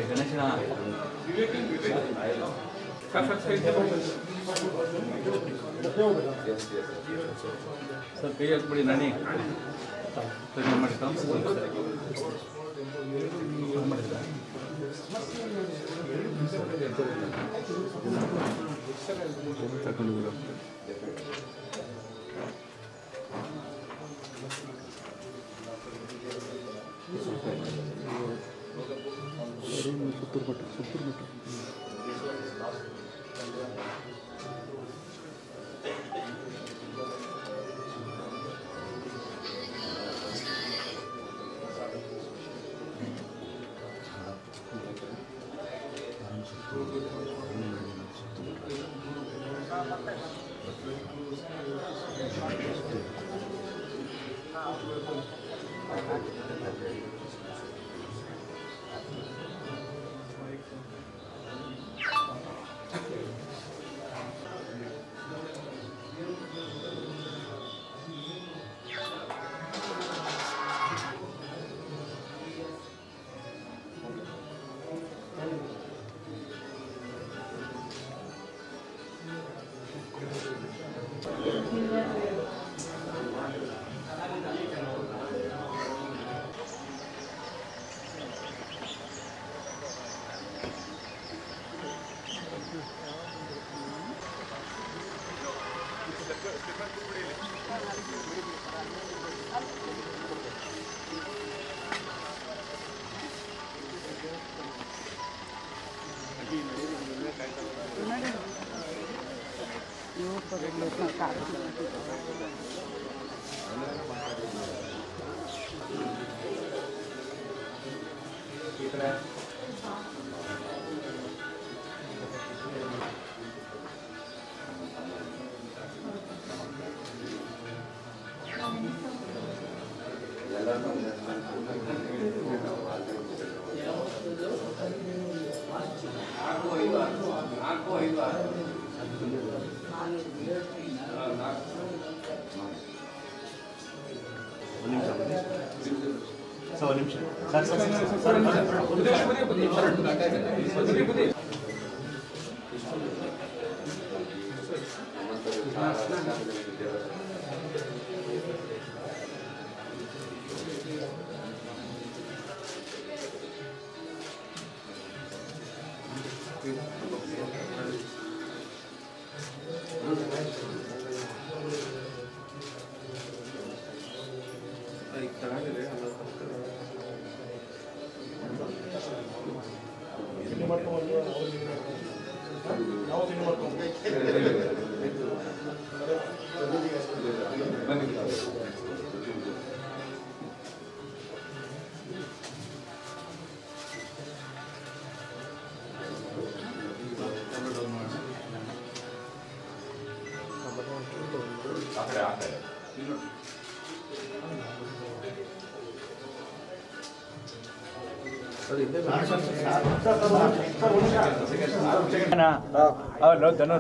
ಗಣೇಶನ ಸರ್ ಕೈ ಹಾಕ್ಬಿಡಿ ನಾನಿ ತಗೊಂಡು ಸುತ್ತೂರು ಮಠ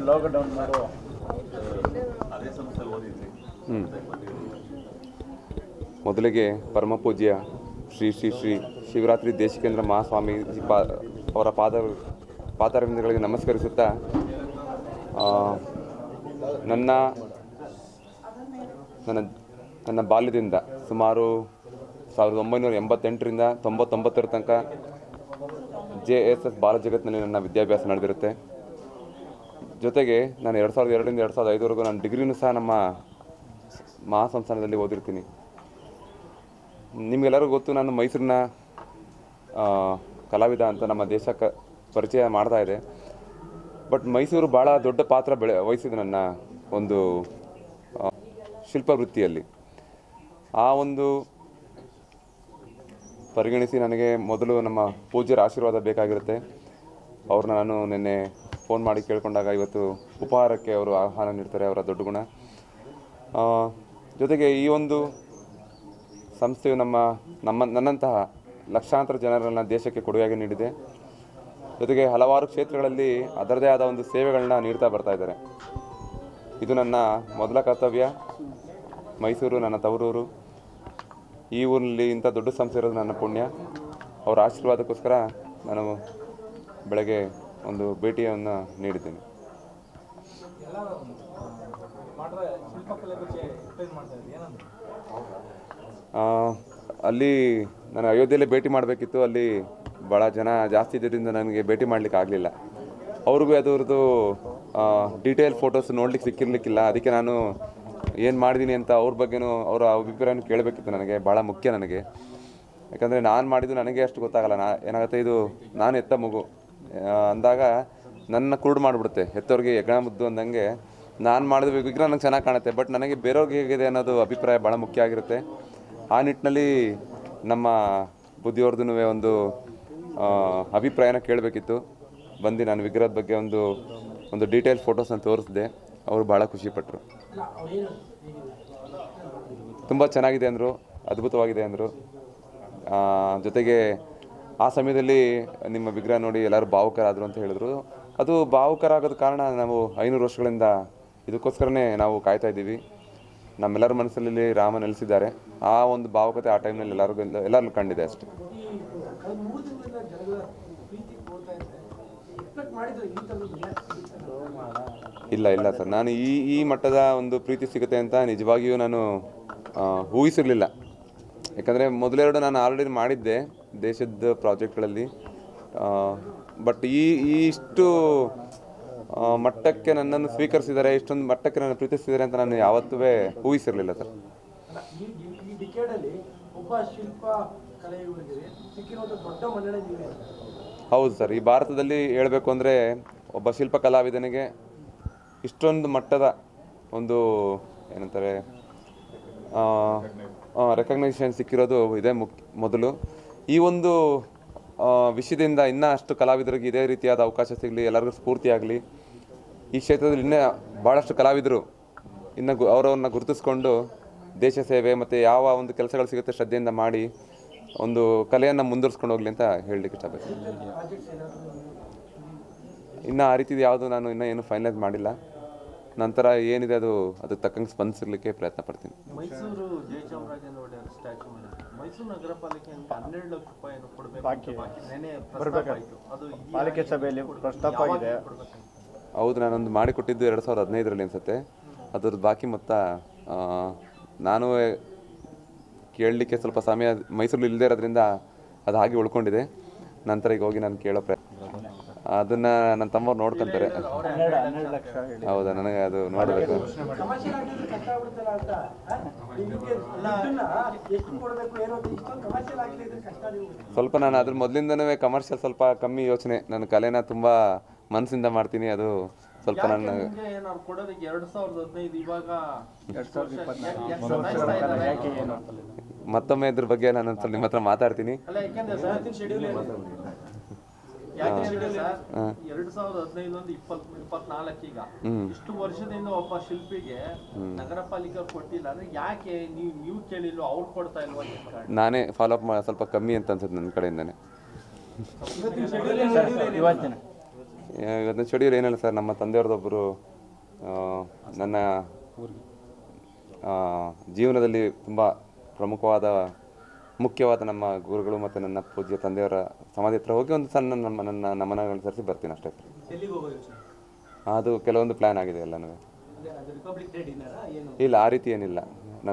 ಲಾಕ್ಡೌನ್ ಮಾಡೋ ಮೊದಲಿಗೆ ಪರಮ ಪೂಜ್ಯ ಶ್ರೀ ಶ್ರೀ ಶ್ರೀ ಶಿವರಾತ್ರಿ ದೇಶಿಕೇಂದ್ರ ಮಹಾಸ್ವಾಮೀಜಿ ಅವರ ಪಾದಾರವಿಂದಗಳಿಗೆ ನಮಸ್ಕರಿಸುತ್ತಾ ನನ್ನ ಬಾಲ್ಯದಿಂದ ಸುಮಾರು 1988ರಿಂದ 99ರ ತನಕ JSS ಬಾಲಜಗತ್ನಲ್ಲಿ ನನ್ನ ವಿದ್ಯಾಭ್ಯಾಸ ನಡೆದಿರುತ್ತೆ. ಜೊತೆಗೆ ನಾನು 2002ರಿಂದ 2005ವರೆಗೂ ನಾನು ಡಿಗ್ರಿನೂ ಸಹ ನಮ್ಮ ಮಹಾಸಂಸ್ಥಾನದಲ್ಲಿ ಓದಿರ್ತೀನಿ. ನಿಮಗೆಲ್ಲರಿಗೂ ಗೊತ್ತು, ನಾನು ಮೈಸೂರಿನ ಕಲಾವಿದ ಅಂತ ನಮ್ಮ ದೇಶಕ್ಕೆ ಪರಿಚಯ ಮಾಡ್ತಾ ಇದೆ. ಬಟ್ ಮೈಸೂರು ಭಾಳ ದೊಡ್ಡ ಪಾತ್ರ ವಹಿಸಿದೆ ನನ್ನ ಒಂದು ಶಿಲ್ಪ ವೃತ್ತಿಯಲ್ಲಿ. ಆ ಒಂದು ಪರಿಗಣಿಸಿ ನನಗೆ ಮೊದಲು ನಮ್ಮ ಪೂಜ್ಯರ ಆಶೀರ್ವಾದ ಬೇಕಾಗಿರುತ್ತೆ. ಅವ್ರನ್ನ ನಾನು ನಿನ್ನೆ ಫೋನ್ ಮಾಡಿ ಕೇಳ್ಕೊಂಡಾಗ ಇವತ್ತು ಉಪಹಾರಕ್ಕೆ ಅವರು ಆಹ್ವಾನ ನೀಡ್ತಾರೆ, ಅವರ ದೊಡ್ಡ ಗುಣ. ಜೊತೆಗೆ ಈ ಒಂದು ಸಂಸ್ಥೆಯು ನನ್ನಂತಹ ಲಕ್ಷಾಂತರ ಜನರನ್ನು ದೇಶಕ್ಕೆ ಕೊಡುಗೆಯಾಗಿ ನೀಡಿದೆ. ಜೊತೆಗೆ ಹಲವಾರು ಕ್ಷೇತ್ರಗಳಲ್ಲಿ ಅದರದೇ ಆದ ಒಂದು ಸೇವೆಗಳನ್ನ ನೀಡ್ತಾ ಬರ್ತಾ ಇದ್ದಾರೆ. ಇದು ನನ್ನ ಮೊದಲ ಕರ್ತವ್ಯ. ಮೈಸೂರು ನನ್ನ ತವರೂರು. ಈ ಊರಿನಲ್ಲಿ ಇಂಥ ದೊಡ್ಡ ಸಂಸ್ಥೆ ಇರೋದು ನನ್ನ ಪುಣ್ಯ. ಅವರ ಆಶೀರ್ವಾದಕ್ಕೋಸ್ಕರ ನಾನು ಬೆಳಗ್ಗೆ ಒಂದು ಭೇಟಿಯನ್ನು ನೀಡಿದ್ದೇನೆ. ಅಲ್ಲಿ ನಾನು ಅಯೋಧ್ಯೆಯಲ್ಲೇ ಭೇಟಿ ಮಾಡಬೇಕಿತ್ತು. ಅಲ್ಲಿ ಭಾಳ ಜನ ಜಾಸ್ತಿ ಇದ್ದರಿಂದ ನನಗೆ ಭೇಟಿ ಮಾಡಲಿಕ್ಕೆ ಆಗಲಿಲ್ಲ. ಅವ್ರಿಗೂ ಅದರದ್ದು ಡೀಟೇಲ್ ಫೋಟೋಸ್ ನೋಡ್ಲಿಕ್ಕೆ ಸಿಕ್ಕಿರಲಿಕ್ಕಿಲ್ಲ. ಅದಕ್ಕೆ ನಾನು ಏನು ಮಾಡಿದ್ದೀನಿ ಅಂತ ಅವ್ರ ಬಗ್ಗೆನೂ ಅವರ ಅಭಿಪ್ರಾಯನೂ ಕೇಳಬೇಕಿತ್ತು. ನನಗೆ ಭಾಳ ಮುಖ್ಯ ನನಗೆ. ಯಾಕಂದರೆ ನಾನು ಮಾಡಿದ್ದು ನನಗೆ ಅಷ್ಟು ಗೊತ್ತಾಗಲ್ಲ. ಏನಾಗುತ್ತೆ, ಇದು ನಾನು ಎತ್ತ ಮಗು ಅಂದಾಗ ನನ್ನ ಕುರುಡು ಮಾಡಿಬಿಡುತ್ತೆ. ಹೆತ್ತವ್ರಿಗೆ ಹೆಗ್ಗಣ ಮುದ್ದು ಅಂದಂಗೆ ನಾನು ಮಾಡಿದ ವಿಗ್ರಹ ನನಗೆ ಚೆನ್ನಾಗಿ ಕಾಣುತ್ತೆ, ಬಟ್ ನನಗೆ ಬೇರೆಯವ್ರಿಗೆ ಹೇಗಿದೆ ಅನ್ನೋದು ಅಭಿಪ್ರಾಯ ಭಾಳ ಮುಖ್ಯ ಆಗಿರುತ್ತೆ. ಆ ನಿಟ್ಟಿನಲ್ಲಿ ನಮ್ಮ ಬುದ್ಧಿಯವ್ರದ್ದು ಒಂದು ಅಭಿಪ್ರಾಯನ ಕೇಳಬೇಕಿತ್ತು. ಬಂದು ನಾನು ವಿಗ್ರಹದ ಬಗ್ಗೆ ಒಂದು ಡೀಟೇಲ್ ಫೋಟೋಸನ್ನು ತೋರಿಸಿದೆ. ಅವರು ಭಾಳ ಖುಷಿಪಟ್ಟರು. ತುಂಬ ಚೆನ್ನಾಗಿದೆ ಅಂದರು, ಅದ್ಭುತವಾಗಿದೆ ಅಂದರು. ಜೊತೆಗೆ ಆ ಸಮಯದಲ್ಲಿ ನಿಮ್ಮ ವಿಗ್ರಹ ನೋಡಿ ಎಲ್ಲರೂ ಭಾವುಕರಾದರು ಅಂತ ಹೇಳಿದ್ರು. ಅದು ಭಾವುಕರಾಗೋದ ಕಾರಣ ನಾವು 500 ವರ್ಷಗಳಿಂದ ಇದಕ್ಕೋಸ್ಕರನೇ ನಾವು ಕಾಯ್ತಾ ಇದ್ದೀವಿ. ನಮ್ಮೆಲ್ಲರ ಮನಸ್ಸಲ್ಲಿ ರಾಮ ನೆಲೆಸಿದ್ದಾರೆ. ಆ ಒಂದು ಭಾವುಕತೆ ಆ ಟೈಮ್ನಲ್ಲಿ ಎಲ್ಲರಿಗೂ ಕಂಡಿದೆ ಅಷ್ಟೇ. ಇಲ್ಲ ಸರ್, ನಾನು ಈ ಮಟ್ಟದ ಒಂದು ಪ್ರೀತಿ ಸಿಗುತ್ತೆ ಅಂತ ನಿಜವಾಗಿಯೂ ನಾನು ಊಹಿಸಿರಲಿಲ್ಲ. ಯಾಕಂದರೆ ಮೊದಲೆರಡು ನಾನು ಆಲ್ರೆಡಿ ಮಾಡಿದ್ದೆ ದೇಶದ ಪ್ರಾಜೆಕ್ಟ್ಗಳಲ್ಲಿ. ಬಟ್ ಇಷ್ಟು ಮಟ್ಟಕ್ಕೆ ನನ್ನನ್ನು ಸ್ವೀಕರಿಸಿದ್ದಾರೆ, ಇಷ್ಟೊಂದು ಮಟ್ಟಕ್ಕೆ ನನ್ನ ಪ್ರೀತಿಸಿದ್ದಾರೆ ಅಂತ ನಾನು ಯಾವತ್ತೂ ಊಹಿಸಿರಲಿಲ್ಲ ಸರ್. ಹೌದು ಸರ್, ಈ ಭಾರತದಲ್ಲಿ ಹೇಳಬೇಕು ಅಂದರೆ ಒಬ್ಬ ಶಿಲ್ಪ ಕಲಾವಿದನಿಗೆ ಇಷ್ಟೊಂದು ಮಟ್ಟದ ಒಂದು ಏನಂತಾರೆ ರೆಕಗ್ನೈಸೇಷನ್ ಸಿಕ್ಕಿರೋದು ಇದೇ ಮೊದಲು. ಈ ಒಂದು ವಿಷಯದಿಂದ ಇನ್ನೂ ಅಷ್ಟು ಕಲಾವಿದರಿಗೆ ಇದೇ ರೀತಿಯಾದ ಅವಕಾಶ ಸಿಗಲಿ, ಎಲ್ಲರಿಗೂ ಸ್ಫೂರ್ತಿಯಾಗಲಿ. ಈ ಕ್ಷೇತ್ರದಲ್ಲಿ ಇನ್ನೂ ಭಾಳಷ್ಟು ಕಲಾವಿದರು ಇನ್ನು ಅವರವ್ರನ್ನ ಗುರುತಿಸ್ಕೊಂಡು ದೇಶ ಸೇವೆ ಮತ್ತು ಯಾವ ಒಂದು ಕೆಲಸಗಳು ಸಿಗುತ್ತೆ ಶ್ರದ್ಧೆಯಿಂದ ಮಾಡಿ ಒಂದು ಕಲೆಯನ್ನು ಮುಂದುವರ್ಸ್ಕೊಂಡು ಹೋಗಲಿ ಅಂತ ಹೇಳಲಿಕ್ಕೆ ಇಷ್ಟಪಡ್ತೀನಿ. ಇನ್ನು ಆ ರೀತಿದು ಯಾವುದು ನಾನು ಏನು ಫೈನಲೈಸ್ ಮಾಡಿಲ್ಲ. ನಂತರ ಏನಿದೆ ಅದಕ್ಕೆ ತಕ್ಕಂಗೆ ಸ್ಪಂದಿಸಲಿಕ್ಕೆ ಪ್ರಯತ್ನ ಪಡ್ತೀನಿ. ಮೈಸೂರು ಜಯಚಾಮರಾಜೇಂದ್ರ ಒಡೆಯರ್ ಸ್ಟ್ಯಾಚ್ಯೂ ಮೈಸೂರು ನಗರ ಪಾಲಿಕೆಯಿಂದ 12 ಲಕ್ಷ ರೂಪಾಯಿಯನ್ನು ಕೊಡಬೇಕು ಪಾಲಿಕೆ ಸಭೆಯಲ್ಲಿ ಪ್ರಸ್ತಾಪ ಆಗಿದೆ. ಹೌದು, ನಾನೊಂದು ಮಾಡಿಕೊಟ್ಟಿದ್ದು 2015ರಲ್ಲಿ ಅನಿಸುತ್ತೆ. ಅದ್ರದ್ದು ಬಾಕಿ ಮೊತ್ತ ನಾನು ಕೇಳಲಿಕ್ಕೆ ಸ್ವಲ್ಪ ಸಮಯ ಮೈಸೂರಲ್ಲಿ ಇಲ್ಲದೇ ಇರೋದ್ರಿಂದ ಅದು ಹಾಗೆ ಉಳ್ಕೊಂಡಿದೆ. ನಂತರ ಈಗ ಹೋಗಿ ನಾನು ಕೇಳೋ ಅದನ್ನು ನನ್ನ ತಮ್ಮವ್ರು ನೋಡ್ಕೊತಾರೆ. ಹೌದಾ, ನನಗೆ ಅದು ನೋಡಬೇಕು. ಸ್ವಲ್ಪ ನಾನು ಅದ್ರ ಮೊದಲಿಂದನೂ ಕಮರ್ಷಿಯಲ್ ಸ್ವಲ್ಪ ಕಮ್ಮಿ ಯೋಚನೆ. ನನ್ನ ಕಲೆನ ತುಂಬ ಮನಸ್ಸಿಂದ ಮಾಡ್ತೀನಿ. ಅದು ಸ್ವಲ್ಪ ನನ್ನ ಮತ್ತೊಮ್ಮೆ ಇದ್ರ ಬಗ್ಗೆ ನಾನು ಸ್ವಲ್ಪ ನಿಮ್ಮ ಹತ್ರ ಮಾತಾಡ್ತೀನಿ. 2015-24 ಈಗ ಇಷ್ಟು ವರ್ಷದಿಂದ ಒಬ್ಬ ಶಿಲ್ಪಿಗೆ ನಗರ ಪಾಲಿಕೆ ಕೊಟ್ಟಿಲ್ಲ ಅಂದ್ರೆ ಯಾಕೆ ನೀವು ಕೇಳಿಲ್ವ, ಅವ್ರು ಕೊಡ್ತಾ ಇಲ್ವಾ? ನಾನೇ ಫಾಲೋ ಅಪ್ ಸ್ವಲ್ಪ ಕಮ್ಮಿ ಅಂತ ಅನ್ಸುತ್ತೆ ನನ್ನ ಕಡೆಯಿಂದನೇ. ಇವತ್ತಿನ ಶೆಡ್ಯೂಲ್ ಏನಿಲ್ಲ ಸರ್. ನಮ್ಮ ತಂದೆಯವ್ರದ್ದೊಬ್ಬರು ನನ್ನ ಜೀವನದಲ್ಲಿ ತುಂಬ ಮುಖ್ಯವಾದ ನಮ್ಮ ಗುರುಗಳು ಮತ್ತು ನನ್ನ ಪೂಜ್ಯ ತಂದೆಯವರ ಸಮಾಧಿ ಹತ್ರ ಹೋಗಿ ಒಂದು ಸಣ್ಣ ನನ್ನ ನಮನಗಳನ್ನು ಸರಿಸಿ ಬರ್ತೀನಿ ಅಷ್ಟೇ. ಅದು ಕೆಲವೊಂದು ಪ್ಲ್ಯಾನ್ ಆಗಿದೆ ಎಲ್ಲನೂ. ಇಲ್ಲ, ಆ ರೀತಿ ಏನಿಲ್ಲ.